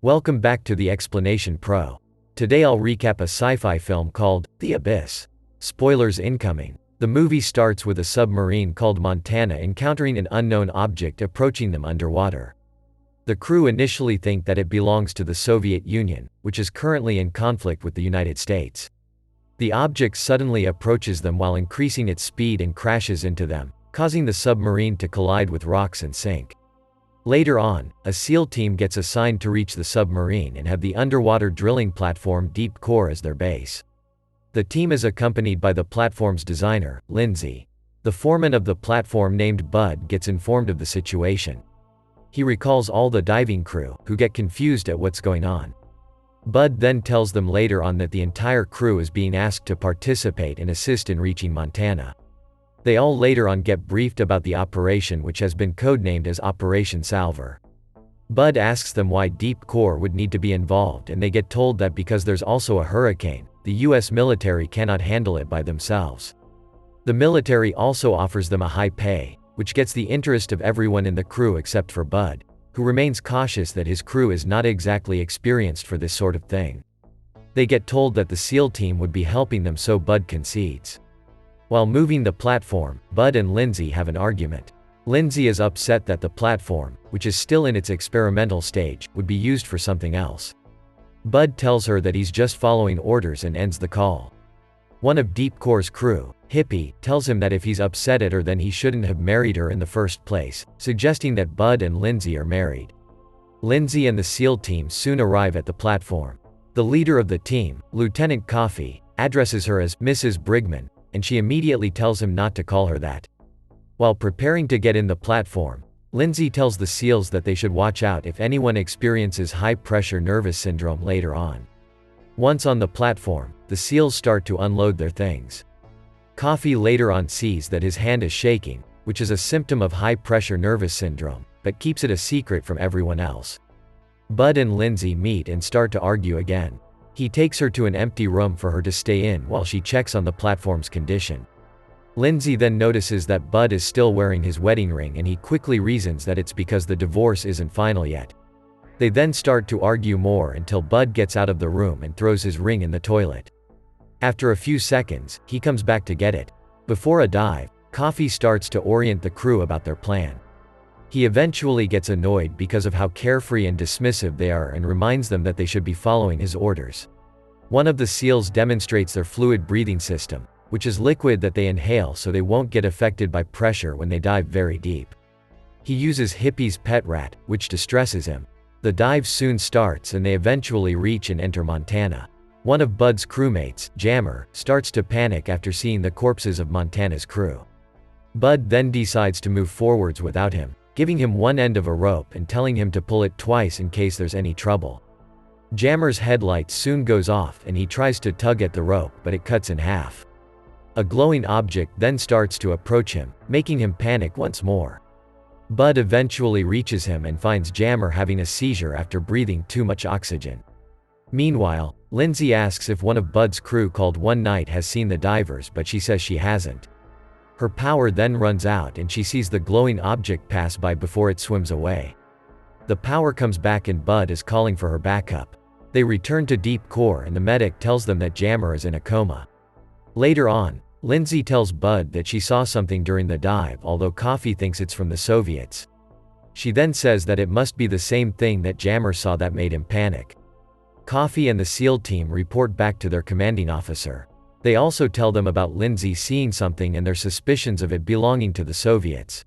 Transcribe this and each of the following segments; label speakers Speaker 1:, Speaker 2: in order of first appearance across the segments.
Speaker 1: Welcome back to the Explanation Pro. Today I'll recap a sci-fi film called The Abyss. Spoilers incoming. The movie starts with a submarine called Montana encountering an unknown object approaching them underwater. The crew initially think that it belongs to the Soviet Union, which is currently in conflict with the United States. The object suddenly approaches them while increasing its speed and crashes into them, causing the submarine to collide with rocks and sink. Later on, a SEAL team gets assigned to reach the submarine and have the underwater drilling platform Deep Core as their base. The team is accompanied by the platform's designer, Lindsay. The foreman of the platform named Bud gets informed of the situation. He recalls all the diving crew, who get confused at what's going on. Bud then tells them later on that the entire crew is being asked to participate and assist in reaching Montana. They all later on get briefed about the operation, which has been codenamed as Operation Salver. Bud asks them why Deep Core would need to be involved, and they get told that because there's also a hurricane, the US military cannot handle it by themselves. The military also offers them a high pay, which gets the interest of everyone in the crew except for Bud, who remains cautious that his crew is not exactly experienced for this sort of thing. They get told that the SEAL team would be helping them, so Bud concedes. While moving the platform, Bud and Lindsay have an argument. Lindsay is upset that the platform, which is still in its experimental stage, would be used for something else. Bud tells her that he's just following orders and ends the call. One of Deep Core's crew, Hippie, tells him that if he's upset at her then he shouldn't have married her in the first place, suggesting that Bud and Lindsay are married. Lindsay and the SEAL team soon arrive at the platform. The leader of the team, Lieutenant Coffee, addresses her as Mrs. Brigman, and she immediately tells him not to call her that. While preparing to get in the platform, Lindsay tells the SEALs that they should watch out if anyone experiences high-pressure nervous syndrome later on. Once on the platform, the SEALs start to unload their things. Coffee later on sees that his hand is shaking, which is a symptom of high-pressure nervous syndrome, but keeps it a secret from everyone else. Bud and Lindsay meet and start to argue again. He takes her to an empty room for her to stay in while she checks on the platform's condition. Lindsay then notices that Bud is still wearing his wedding ring, and he quickly reasons that it's because the divorce isn't final yet. They then start to argue more until Bud gets out of the room and throws his ring in the toilet. After a few seconds, he comes back to get it. Before a dive, Coffee starts to orient the crew about their plan. He eventually gets annoyed because of how carefree and dismissive they are and reminds them that they should be following his orders. One of the SEALs demonstrates their fluid breathing system, which is liquid that they inhale so they won't get affected by pressure when they dive very deep. He uses Hippie's pet rat, which distresses him. The dive soon starts and they eventually reach and enter Montana. One of Bud's crewmates, Jammer, starts to panic after seeing the corpses of Montana's crew. Bud then decides to move forwards without him, giving him one end of a rope and telling him to pull it twice in case there's any trouble. Jammer's headlight soon goes off and he tries to tug at the rope, but it cuts in half. A glowing object then starts to approach him, making him panic once more. Bud eventually reaches him and finds Jammer having a seizure after breathing too much oxygen. Meanwhile, Lindsay asks if one of Bud's crew called One Night has seen the divers, but she says she hasn't. Her power then runs out and she sees the glowing object pass by before it swims away. The power comes back and Bud is calling for her backup. They return to Deep Core and the medic tells them that Jammer is in a coma. Later on, Lindsay tells Bud that she saw something during the dive, although Coffee thinks it's from the Soviets. She then says that it must be the same thing that Jammer saw that made him panic. Coffee and the SEAL team report back to their commanding officer. They also tell them about Lindsay seeing something and their suspicions of it belonging to the Soviets.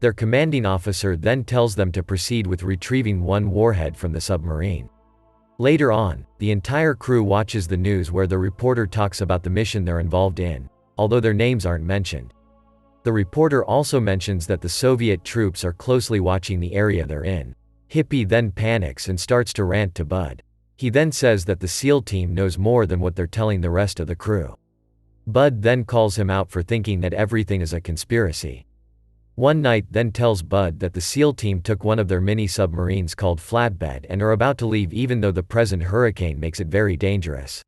Speaker 1: Their commanding officer then tells them to proceed with retrieving one warhead from the submarine. Later on, the entire crew watches the news where the reporter talks about the mission they're involved in, although their names aren't mentioned. The reporter also mentions that the Soviet troops are closely watching the area they're in. Hippie then panics and starts to rant to Bud. He then says that the SEAL team knows more than what they're telling the rest of the crew. Bud then calls him out for thinking that everything is a conspiracy. One Night then tells Bud that the SEAL team took one of their mini-submarines called Flatbed and are about to leave even though the present hurricane makes it very dangerous.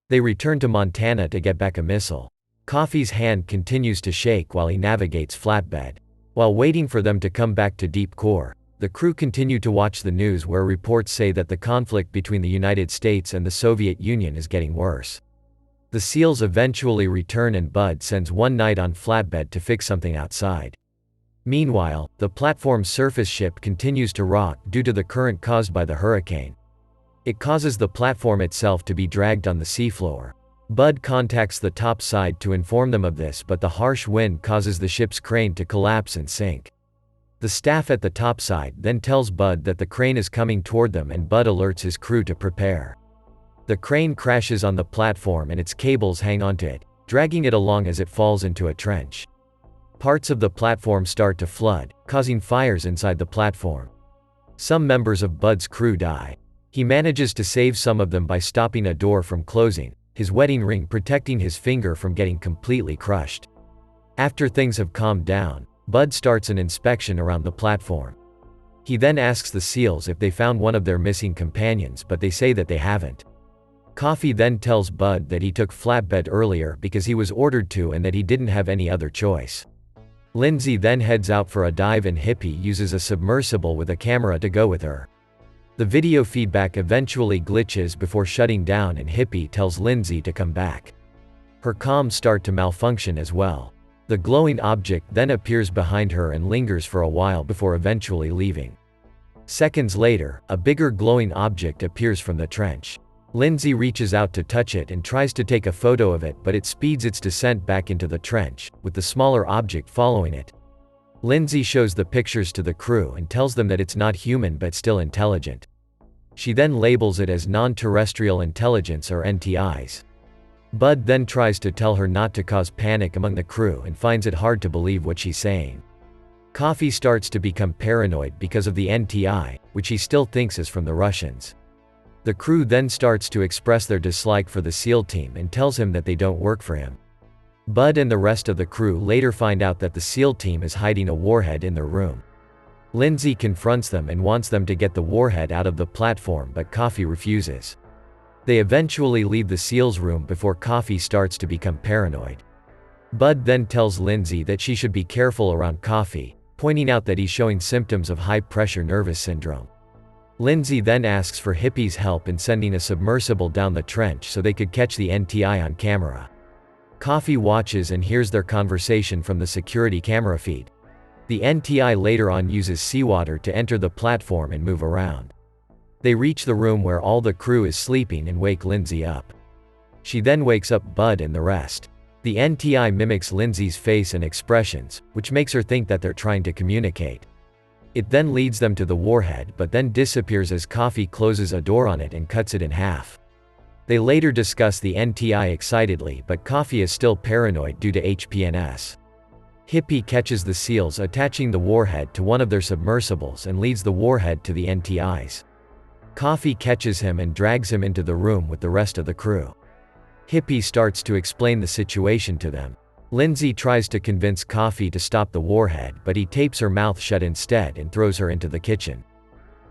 Speaker 1: They return to Montana to get back a missile. Coffee's hand continues to shake while he navigates Flatbed. While waiting for them to come back to Deep Core, the crew continue to watch the news where reports say that the conflict between the United States and the Soviet Union is getting worse. The SEALs eventually return and Bud sends one night on flatbed to fix something outside. Meanwhile, the platform's surface ship continues to rock due to the current caused by the hurricane. It causes the platform itself to be dragged on the seafloor. Bud contacts the top side to inform them of this, but the harsh wind causes the ship's crane to collapse and sink. The staff at the top side then tells Bud that the crane is coming toward them, and Bud alerts his crew to prepare. The crane crashes on the platform and its cables hang onto it, dragging it along as it falls into a trench. Parts of the platform start to flood, causing fires inside the platform. Some members of Bud's crew die. He manages to save some of them by stopping a door from closing, his wedding ring protecting his finger from getting completely crushed. After things have calmed down, Bud starts an inspection around the platform. He then asks the SEALs if they found one of their missing companions, but they say that they haven't. Coffee then tells Bud that he took flatbed earlier because he was ordered to and that he didn't have any other choice. Lindsay then heads out for a dive and Hippie uses a submersible with a camera to go with her. The video feedback eventually glitches before shutting down and Hippie tells Lindsay to come back. Her comms start to malfunction as well. The glowing object then appears behind her and lingers for a while before eventually leaving. Seconds later, a bigger glowing object appears from the trench. Lindsay reaches out to touch it and tries to take a photo of it, but it speeds its descent back into the trench, with the smaller object following it. Lindsay shows the pictures to the crew and tells them that it's not human but still intelligent. She then labels it as non-terrestrial intelligence or NTIs. Bud then tries to tell her not to cause panic among the crew and finds it hard to believe what she's saying. Coffee starts to become paranoid because of the NTI, which he still thinks is from the Russians. The crew then starts to express their dislike for the SEAL team and tells him that they don't work for him. Bud and the rest of the crew later find out that the SEAL team is hiding a warhead in their room. Lindsay confronts them and wants them to get the warhead out of the platform, but Coffee refuses. They eventually leave the SEAL's room before Coffee starts to become paranoid. Bud then tells Lindsay that she should be careful around Coffee, pointing out that he's showing symptoms of high-pressure nervous syndrome. Lindsay then asks for Hippie's help in sending a submersible down the trench so they could catch the NTI on camera. Coffee watches and hears their conversation from the security camera feed. The NTI later on uses seawater to enter the platform and move around. They reach the room where all the crew is sleeping and wake Lindsay up. She then wakes up Bud and the rest. The NTI mimics Lindsay's face and expressions, which makes her think that they're trying to communicate. It then leads them to the warhead but then disappears as Coffee closes a door on it and cuts it in half. They later discuss the NTI excitedly, but Coffee is still paranoid due to HPNS. Hippie catches the SEALs attaching the warhead to one of their submersibles and leads the warhead to the NTIs. Coffee catches him and drags him into the room with the rest of the crew. Hippie starts to explain the situation to them. Lindsay tries to convince Coffee to stop the warhead, but he tapes her mouth shut instead and throws her into the kitchen.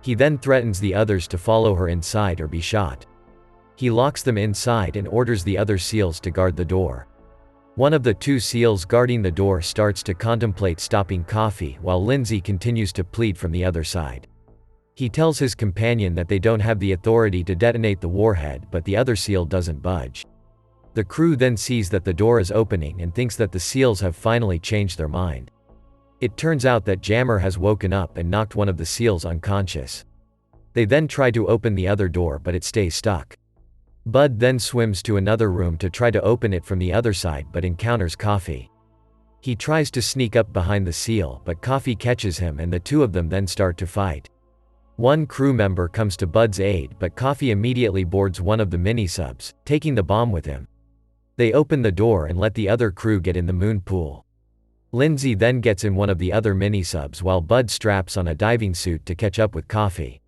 Speaker 1: He then threatens the others to follow her inside or be shot. He locks them inside and orders the other SEALs to guard the door. One of the two SEALs guarding the door starts to contemplate stopping Coffee while Lindsay continues to plead from the other side. He tells his companion that they don't have the authority to detonate the warhead, but the other SEAL doesn't budge. The crew then sees that the door is opening and thinks that the SEALs have finally changed their mind. It turns out that Jammer has woken up and knocked one of the SEALs unconscious. They then try to open the other door, but it stays stuck. Bud then swims to another room to try to open it from the other side but encounters Coffee. He tries to sneak up behind the SEAL, but Coffee catches him and the two of them then start to fight. One crew member comes to Bud's aid, but Coffee immediately boards one of the mini-subs, taking the bomb with him. They open the door and let the other crew get in the moon pool. Lindsay then gets in one of the other mini-subs while Bud straps on a diving suit to catch up with Coffee.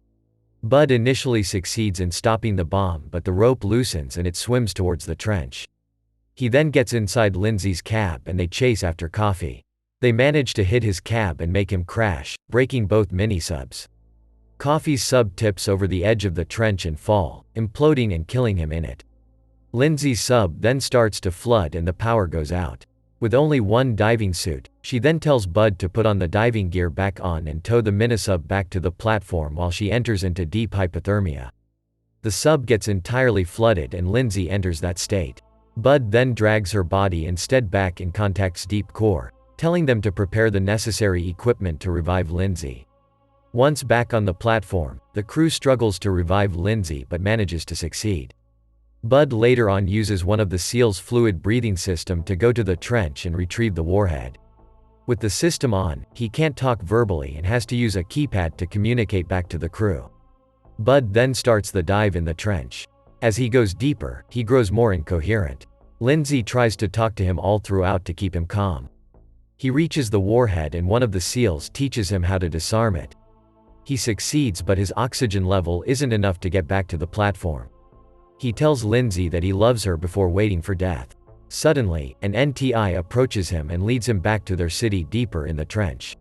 Speaker 1: Bud initially succeeds in stopping the bomb, but the rope loosens and it swims towards the trench. He then gets inside Lindsay's cab and they chase after Coffee. They manage to hit his cab and make him crash, breaking both mini-subs. Coffee's sub tips over the edge of the trench and fall, imploding and killing him in it. Lindsay's sub then starts to flood and the power goes out. With only one diving suit, she then tells Bud to put on the diving gear back on and tow the minisub back to the platform while she enters into deep hypothermia. The sub gets entirely flooded and Lindsay enters that state. Bud then drags her body instead back and contacts Deep Core, telling them to prepare the necessary equipment to revive Lindsay. Once back on the platform, the crew struggles to revive Lindsay but manages to succeed. Bud later on uses one of the SEAL's fluid breathing system to go to the trench and retrieve the warhead. With the system on, he can't talk verbally and has to use a keypad to communicate back to the crew. Bud then starts the dive in the trench. As he goes deeper, he grows more incoherent. Lindsay tries to talk to him all throughout to keep him calm. He reaches the warhead and one of the SEALs teaches him how to disarm it. He succeeds but his oxygen level isn't enough to get back to the platform. He tells Lindsay that he loves her before waiting for death. Suddenly, an NTI approaches him and leads him back to their city deeper in the trench.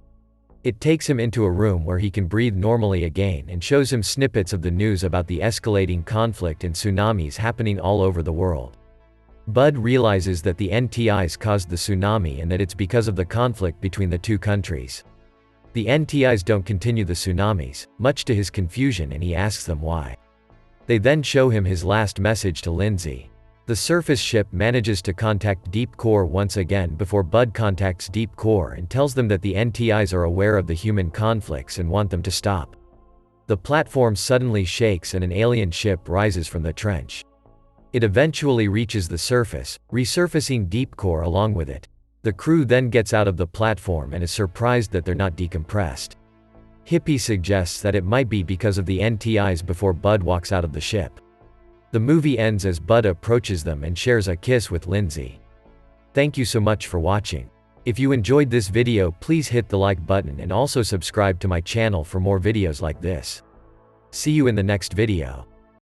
Speaker 1: It takes him into a room where he can breathe normally again and shows him snippets of the news about the escalating conflict and tsunamis happening all over the world. Bud realizes that the NTIs caused the tsunami and that it's because of the conflict between the two countries. The NTIs don't continue the tsunamis, much to his confusion, and he asks them why. They then show him his last message to Lindsay. The surface ship manages to contact Deep Core once again before Bud contacts Deep Core and tells them that the NTIs are aware of the human conflicts and want them to stop. The platform suddenly shakes and an alien ship rises from the trench. It eventually reaches the surface, resurfacing Deep Core along with it. The crew then gets out of the platform and is surprised that they're not decompressed. Hippie suggests that it might be because of the NTIs before Bud walks out of the ship. The movie ends as Bud approaches them and shares a kiss with Lindsay. Thank you so much for watching. If you enjoyed this video, please hit the like button and also subscribe to my channel for more videos like this. See you in the next video.